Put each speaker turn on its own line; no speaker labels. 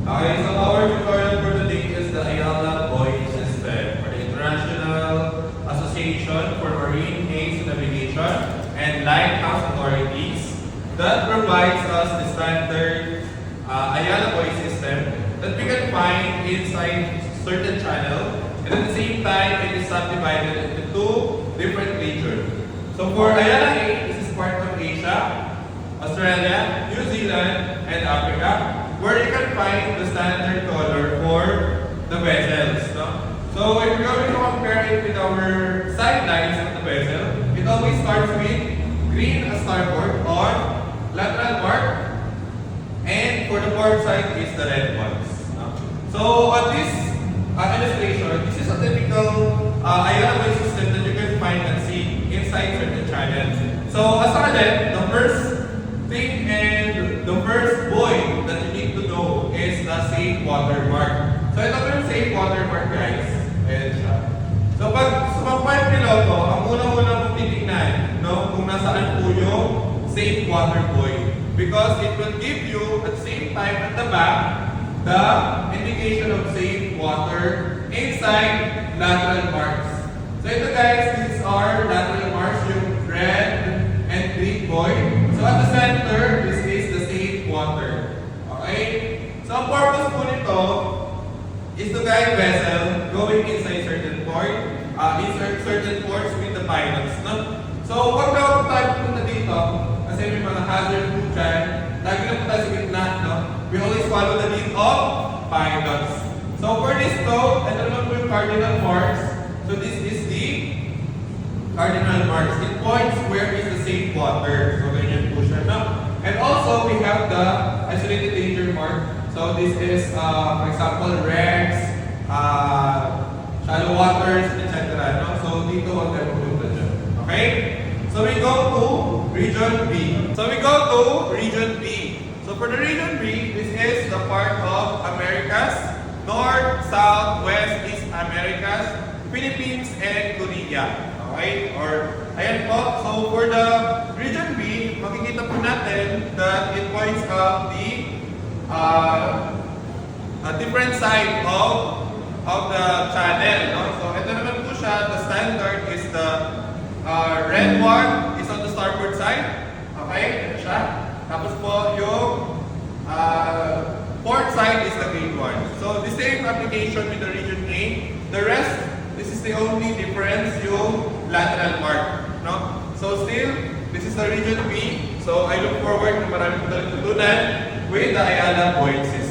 Okay, so our tutorial for today is the Ayala Buoy System, or the International Association for Marine Aids Navigation and Lighthouse Authorities, that provides us the standard Ayala Buoy system that we can find inside certain channel, and at the same time it is subdivided into two different regions. So for Ayala A, this is part of Asia, Australia, New Zealand, and Africa, where you can find the standard color for the vessels. No? So if you're going to compare it with our sidelines of the vessel, it always starts with green as starboard or lateral mark, and for the port side is the red ones. No? So on this illustration, this is a typical Ayala Buoy system that you can find and see inside certain channels. So as again, the first thing and the first buoy that you need to know is the safe water mark. So ito po yung safe water mark, guys. Ayan siya. So pag sumapay piloto, ang unang-una mong titignan, no, kung nasaan po yung safe water buoy. Because it will give you at the same time at the back the indication of safe water inside lateral marks. So ito, guys, these are lateral marks, yung red and green buoy. So at the center, this is the safe water. Okay? So ang purpose po nito is to guide vessel going inside certain port, insert certain ports with the pilots. No? So pag daw tayo pupunta dito, kasi may mga hazard po dyan, lagi na po tayo sa gitna, no? We always follow the lead of pilots. So for this flow, ito naman po yung cardinal marks. So this is the cardinal marks. It points where is the safe water. So ganyan po siya, no? And also, we have the isolated danger mark. So this is, for example, wrecks, shallow waters, etc. No? So dito, wag tayo pupunta dyan. Okay? So we go to region B. So for the region B, this is the part of Americas, North, South, West, East Americas, Philippines, and Korea. Okay? Or, ayan po. So, for the region B, makikita po natin that it points out the different side of the channel. No? So, ito naman po siya. The standard is the red one is on the starboard side. Okay? Ito siya. Tapos po, yung port side is the green one. So, the same application with the region A. The rest, this is the only difference, yung lateral mark. No? So still, this is the region B. So I look forward na marami po tayo tutunan with the Ayala Buoy system.